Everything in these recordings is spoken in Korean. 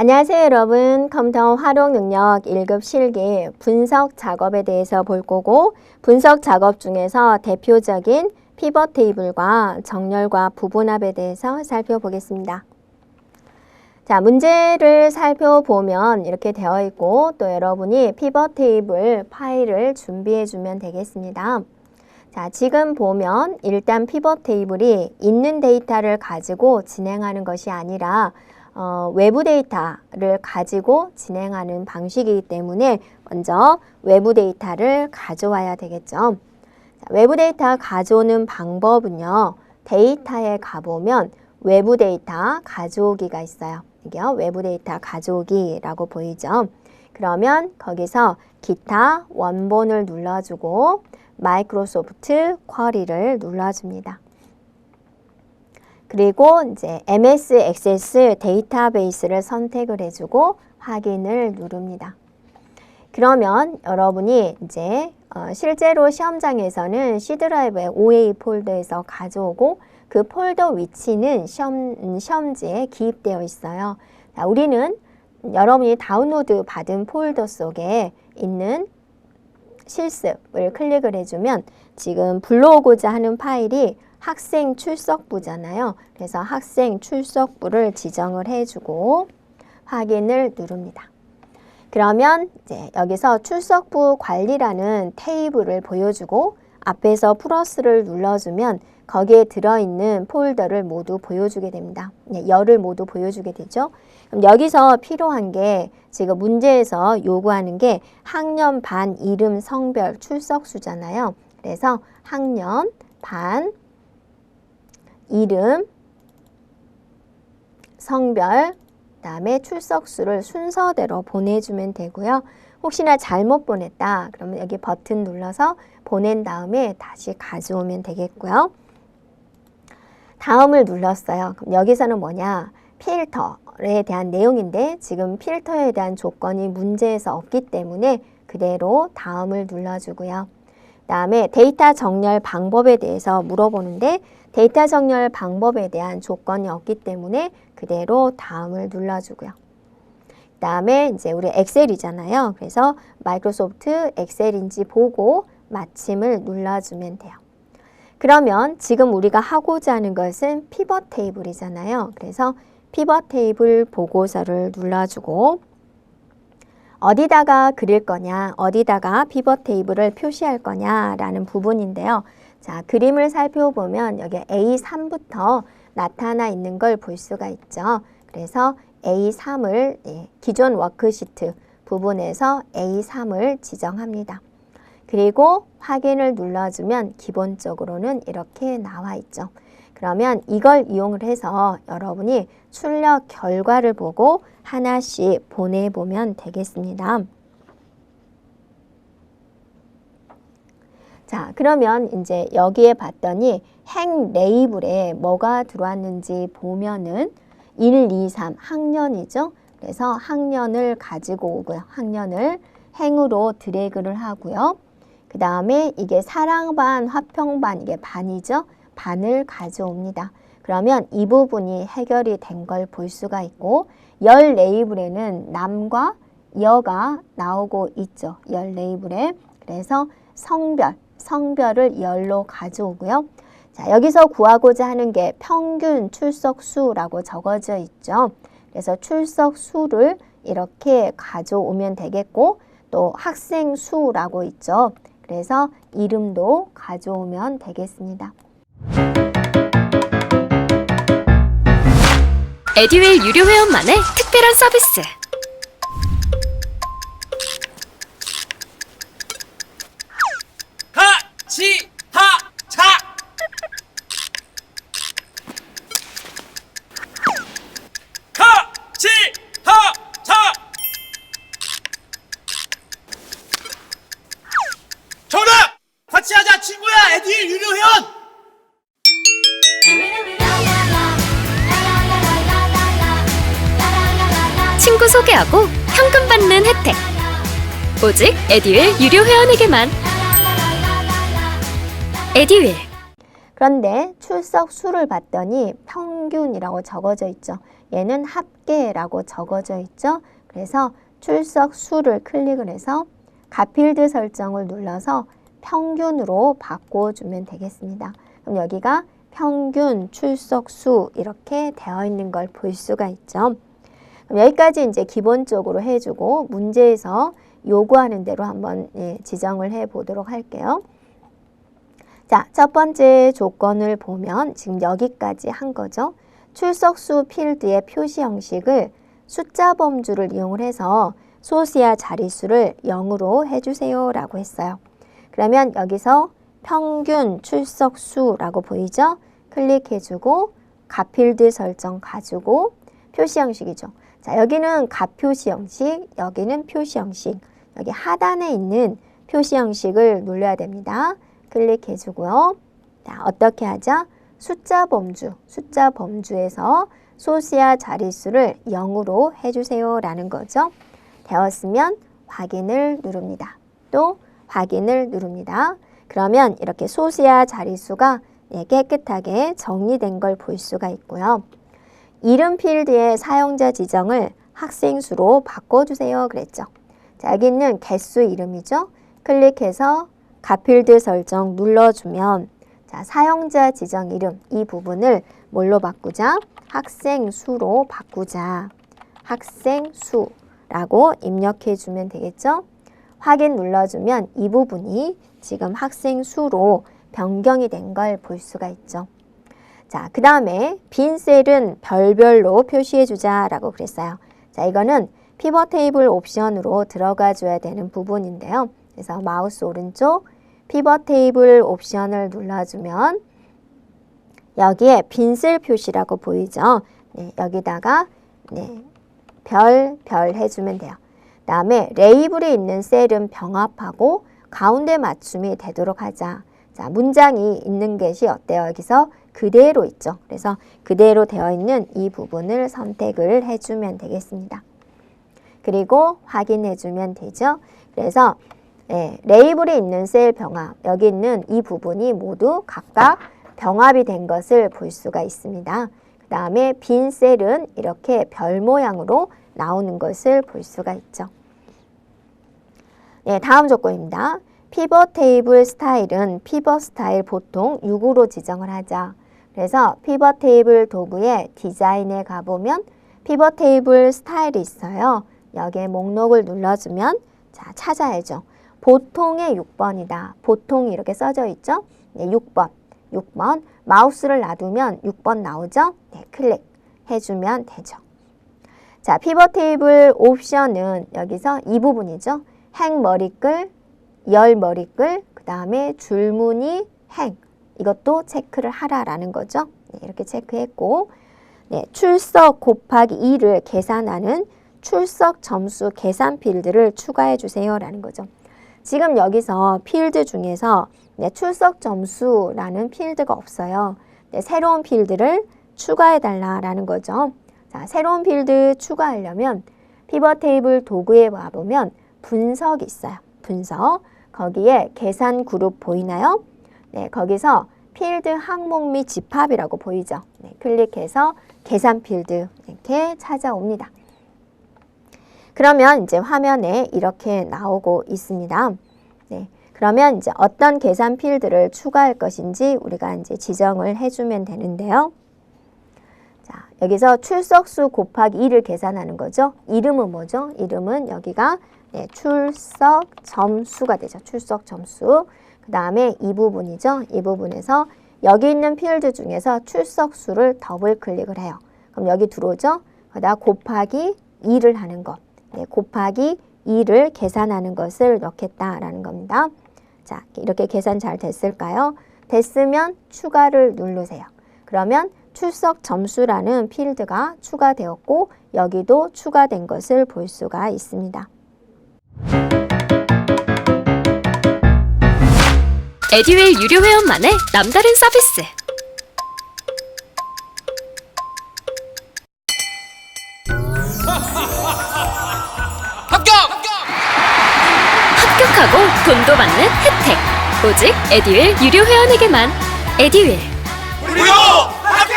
안녕하세요 여러분. 컴퓨터 활용 능력 1급 실기 분석 작업에 대해서 볼 거고, 분석 작업 중에서 대표적인 피벗 테이블과 정렬과 부분합에 대해서 살펴보겠습니다. 자, 문제를 살펴보면 이렇게 되어 있고, 또 여러분이 피벗 테이블 파일을 준비해 주면 되겠습니다. 자, 지금 보면 일단 피벗 테이블이 있는 데이터를 가지고 진행하는 것이 아니라 외부 데이터를 가지고 진행하는 방식이기 때문에 먼저 외부 데이터를 가져와야 되겠죠. 자, 외부 데이터 가져오는 방법은요, 데이터에 가보면 외부 데이터 가져오기가 있어요. 이게요, 외부 데이터 가져오기라고 보이죠. 그러면 거기서 기타 원본을 눌러주고 마이크로소프트 쿼리를 눌러줍니다. 그리고 이제 MS 액세스 데이터베이스를 선택을 해주고 확인을 누릅니다. 그러면 여러분이 이제 실제로 시험장에서는 C 드라이브의 OA 폴더에서 가져오고 그 폴더 위치는 시험지에 기입되어 있어요. 자, 우리는 여러분이 다운로드 받은 폴더 속에 있는 실습을 클릭을 해주면 지금 불러오고자 하는 파일이 학생 출석부잖아요. 그래서 학생 출석부를 지정을 해주고 확인을 누릅니다. 그러면 이제 여기서 출석부 관리라는 테이블을 보여주고 앞에서 플러스를 눌러주면 거기에 들어있는 폴더를 모두 보여주게 됩니다. 열을 모두 보여주게 되죠. 그럼 여기서 필요한 게 지금 문제에서 요구하는 게 학년, 반, 이름, 성별, 출석수잖아요. 그래서 학년, 반, 이름, 성별, 그다음에 출석수를 순서대로 보내주면 되고요. 혹시나 잘못 보냈다 그러면 여기 버튼 눌러서 보낸 다음에 다시 가져오면 되겠고요. 다음을 눌렀어요. 그럼 여기서는 뭐냐? 필터에 대한 내용인데 지금 필터에 대한 조건이 문제에서 없기 때문에 그대로 다음을 눌러주고요. 그 다음에 데이터 정렬 방법에 대해서 물어보는데 데이터 정렬 방법에 대한 조건이 없기 때문에 그대로 다음을 눌러주고요. 그 다음에 이제 우리 엑셀이잖아요. 그래서 마이크로소프트 엑셀인지 보고 마침을 눌러주면 돼요. 그러면 지금 우리가 하고자 하는 것은 피벗 테이블이잖아요. 그래서 피벗 테이블 보고서를 눌러주고 어디다가 그릴 거냐, 어디다가 피벗 테이블을 표시할 거냐라는 부분인데요. 자, 그림을 살펴보면 여기 A3부터 나타나 있는 걸 볼 수가 있죠. 그래서 A3을 기존 워크시트 부분에서 A3을 지정합니다. 그리고 확인을 눌러주면 기본적으로는 이렇게 나와 있죠. 그러면 이걸 이용을 해서 여러분이 출력 결과를 보고 하나씩 보내보면 되겠습니다. 자, 그러면 이제 여기에 봤더니 행 레이블에 뭐가 들어왔는지 보면은 1, 2, 3 학년이죠. 그래서 학년을 가지고 오고요. 학년을 행으로 드래그를 하고요. 그 다음에 이게 사랑반, 화평반, 이게 반이죠. 반을 가져옵니다. 그러면 이 부분이 해결이 된 걸 볼 수가 있고 열 레이블에는 남과 여가 나오고 있죠. 열 레이블에. 그래서 성별을 열로 가져오고요. 자, 여기서 구하고자 하는 게 평균 출석수라고 적어져 있죠. 그래서 출석수를 이렇게 가져오면 되겠고 또 학생 수라고 있죠. 그래서 이름도 가져오면 되겠습니다. 에듀윌 유료 회원만의 특별한 서비스. 같이 하자. 같이 하자. 정답! 같이 하자 친구야. 에듀윌 유료 회원. 친구 소개하고 현금 받는 혜택. 오직 에듀윌 유료 회원에게만. 에듀윌. 그런데 출석 수를 봤더니 평균이라고 적어져 있죠. 얘는 합계라고 적어져 있죠. 그래서 출석 수를 클릭을 해서 갓필드 설정을 눌러서 평균으로 바꿔주면 되겠습니다. 그럼 여기가 평균 출석 수 이렇게 되어 있는 걸 볼 수가 있죠. 그럼 여기까지 이제 기본적으로 해주고 문제에서 요구하는 대로 한번 지정을 해 보도록 할게요. 자, 첫 번째 조건을 보면 지금 여기까지 한 거죠. 출석수 필드의 표시 형식을 숫자 범주를 이용을 해서 소수야 자릿수를 0으로 해주세요 라고 했어요. 그러면 여기서 평균 출석수라고 보이죠? 클릭해주고 갓필드 설정 가지고 표시 형식이죠. 자, 여기는 갓표시 형식, 여기는 표시 형식. 여기 하단에 있는 표시 형식을 눌러야 됩니다. 클릭해주고요. 자, 어떻게 하자? 숫자 범주에서 소수야 자릿수를 0으로 해주세요 라는 거죠. 되었으면 확인을 누릅니다. 또 확인을 누릅니다. 그러면 이렇게 소수야 자릿수가 깨끗하게 정리된 걸 볼 수가 있고요. 이름 필드의 사용자 지정을 학생수로 바꿔주세요 그랬죠. 자, 여기 있는 개수 이름이죠. 클릭해서 갓필드 설정 눌러주면 자, 사용자 지정 이름 이 부분을 뭘로 바꾸자? 학생수로 바꾸자. 학생수라고 입력해주면 되겠죠. 확인 눌러주면 이 부분이 지금 학생수로 변경이 된 걸 볼 수가 있죠. 자, 그 다음에 빈 셀은 별별로 표시해주자 라고 그랬어요. 자, 이거는 피벗 테이블 옵션으로 들어가 줘야 되는 부분인데요. 그래서 마우스 오른쪽 피벗 테이블 옵션을 눌러주면 여기에 빈 셀 표시라고 보이죠. 여기다가 별 해주면 돼요. 그 다음에 레이블에 있는 셀은 병합하고 가운데 맞춤이 되도록 하자. 자, 문장이 있는 것이 어때요? 여기서 그대로 있죠. 그래서 그대로 되어 있는 이 부분을 선택을 해주면 되겠습니다. 그리고 확인해주면 되죠. 그래서 레이블에 있는 셀 병합, 여기 있는 이 부분이 모두 각각 병합이 된 것을 볼 수가 있습니다. 그 다음에 빈 셀은 이렇게 별 모양으로 나오는 것을 볼 수가 있죠. 다음 조건입니다. 피벗 테이블 스타일은 피벗 스타일 보통 6으로 지정을 하자. 그래서 피벗 테이블 도구의 디자인에 가보면 피벗 테이블 스타일이 있어요. 여기에 목록을 눌러주면 자, 찾아야죠. 보통의 6번이다. 보통이 이렇게 써져 있죠. 6번 마우스를 놔두면 6번 나오죠. 클릭해주면 되죠. 자, 피벗 테이블 옵션은 여기서 이 부분이죠. 행 머리글, 열 머리글, 그 다음에 줄무늬 행 이것도 체크를 하라라는 거죠. 이렇게 체크했고 출석 곱하기 2를 계산하는 출석 점수 계산 필드를 추가해 주세요 라는 거죠. 지금 여기서 필드 중에서 출석 점수라는 필드가 없어요. 새로운 필드를 추가해 달라라는 거죠. 자, 새로운 필드 추가하려면 피벗 테이블 도구에 와보면 분석이 있어요. 분석. 거기에 계산 그룹 보이나요? 거기서 필드 항목 및 집합이라고 보이죠. 클릭해서 계산 필드 이렇게 찾아옵니다. 그러면 이제 화면에 이렇게 나오고 있습니다. 그러면 이제 어떤 계산 필드를 추가할 것인지 우리가 이제 지정을 해주면 되는데요. 자, 여기서 출석수 곱하기 2를 계산하는 거죠. 이름은 뭐죠? 이름은 여기가 출석 점수가 되죠. 출석 점수. 그 다음에 이 부분이죠. 이 부분에서 여기 있는 필드 중에서 출석수를 더블 클릭을 해요. 그럼 여기 들어오죠. 거기다 곱하기 2를 하는 것. 곱하기 2를 계산하는 것을 넣겠다라는 겁니다. 자, 이렇게 계산 잘 됐을까요? 됐으면 추가를 누르세요. 그러면 출석 점수라는 필드가 추가되었고 여기도 추가된 것을 볼 수가 있습니다. 에듀윌 유료 회원만의 남다른 서비스. 합격하고 돈도 받는 혜택. 오직 에듀윌 유료 회원에게만. 에듀윌. 무료 합격!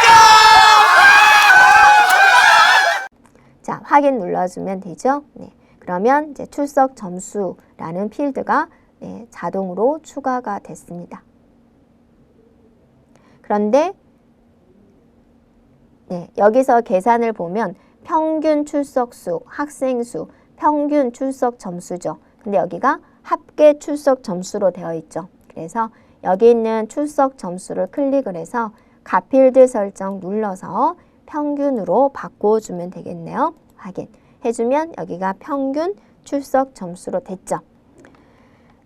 확인 눌러주면 되죠. 네. 그러면 이제 출석 점수라는 필드가 네, 자동으로 추가가 됐습니다. 그런데 네, 여기서 계산을 보면 평균 출석수, 학생수, 평균 출석 점수죠. 근데 여기가 합계 출석 점수로 되어 있죠. 그래서 여기 있는 출석 점수를 클릭을 해서 가필드 설정 눌러서 평균으로 바꿔주면 되겠네요. 확인해주면 여기가 평균 출석 점수로 됐죠.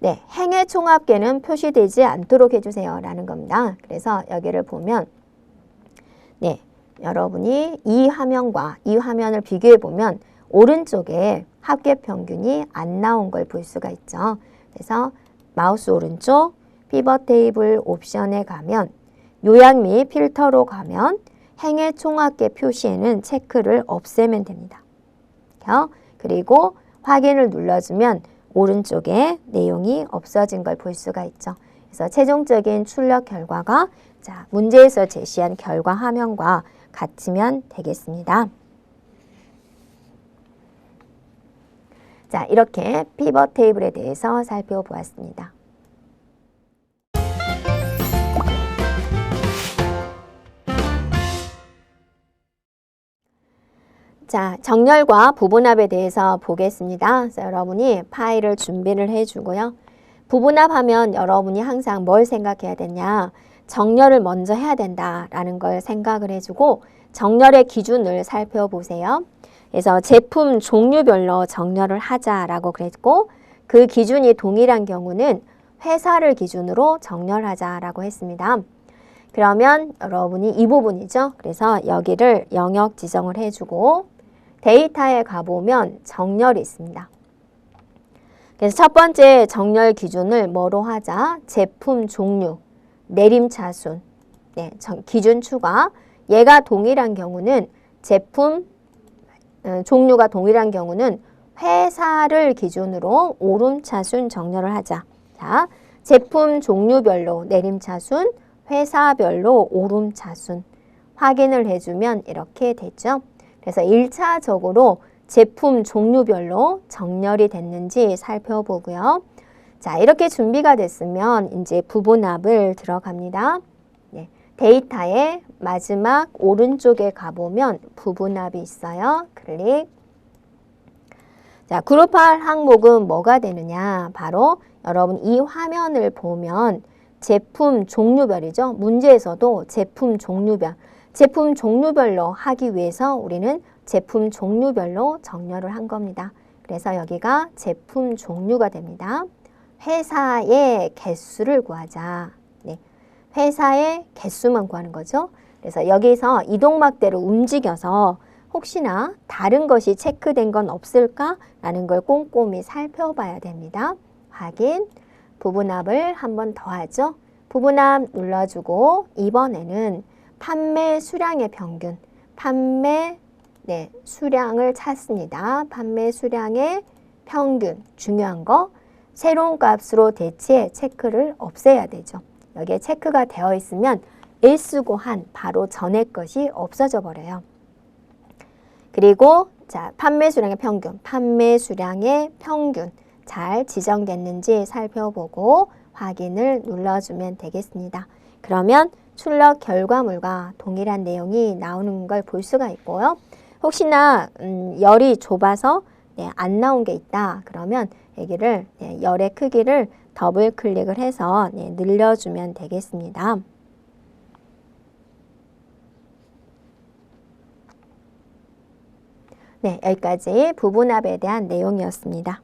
네, 행의 총합계는 표시되지 않도록 해주세요 라는 겁니다. 그래서 여기를 보면 네, 여러분이 이 화면과 이 화면을 비교해 보면 오른쪽에 합계 평균이 안 나온 걸 볼 수가 있죠. 그래서 마우스 오른쪽 피벗 테이블 옵션에 가면 요약 및 필터로 가면 행의 총합계 표시에는 체크를 없애면 됩니다. 그리고 확인을 눌러주면 오른쪽에 내용이 없어진 걸 볼 수가 있죠. 그래서 최종적인 출력 결과가 자, 문제에서 제시한 결과 화면과 같으면 되겠습니다. 자, 이렇게 피벗 테이블에 대해서 살펴보았습니다. 자, 정렬과 부분합에 대해서 보겠습니다. 그래서 여러분이 파일을 준비를 해주고요. 부분합하면 여러분이 항상 뭘 생각해야 되냐? 정렬을 먼저 해야 된다라는 걸 생각을 해주고 정렬의 기준을 살펴보세요. 그래서 제품 종류별로 정렬을 하자라고 그랬고 그 기준이 동일한 경우는 회사를 기준으로 정렬하자라고 했습니다. 그러면 여러분이 이 부분이죠. 그래서 여기를 영역 지정을 해주고 데이터에 가보면 정렬이 있습니다. 그래서 첫 번째 정렬 기준을 뭐로 하자? 제품 종류, 내림차순, 네, 기준 추가. 얘가 동일한 경우는 제품 종류가 동일한 경우는 회사를 기준으로 오름차순 정렬을 하자. 자, 제품 종류별로 내림차순, 회사별로 오름차순 확인을 해주면 이렇게 되죠. 그래서 1차적으로 제품 종류별로 정렬이 됐는지 살펴보고요. 자, 이렇게 준비가 됐으면 이제 부분합을 들어갑니다. 네, 데이터의 마지막 오른쪽에 가보면 부분합이 있어요. 클릭. 자, 그룹할 항목은 뭐가 되느냐? 바로 여러분 이 화면을 보면 제품 종류별이죠. 문제에서도 제품 종류별. 제품 종류별로 하기 위해서 우리는 제품 종류별로 정렬을 한 겁니다. 그래서 여기가 제품 종류가 됩니다. 회사의 개수를 구하자. 네, 회사의 개수만 구하는 거죠. 그래서 여기서 이동막대로 움직여서 혹시나 다른 것이 체크된 건 없을까라는 걸 꼼꼼히 살펴봐야 됩니다. 확인, 부분합을 한 번 더 하죠. 부분합 눌러주고 이번에는 판매 수량의 평균, 판매 수량을 찾습니다. 판매 수량의 평균, 중요한 거 새로운 값으로 대체해 체크를 없애야 되죠. 여기에 체크가 되어 있으면 일수고 한 바로 전에 것이 없어져 버려요. 그리고 자, 판매 수량의 평균, 판매 수량의 평균 잘 지정됐는지 살펴보고 확인을 눌러주면 되겠습니다. 그러면 출력 결과물과 동일한 내용이 나오는 걸 볼 수가 있고요. 혹시나 열이 좁아서 안 나온 게 있다. 그러면 여기를 열의 크기를 더블 클릭을 해서 늘려주면 되겠습니다. 네, 여기까지 부분합에 대한 내용이었습니다.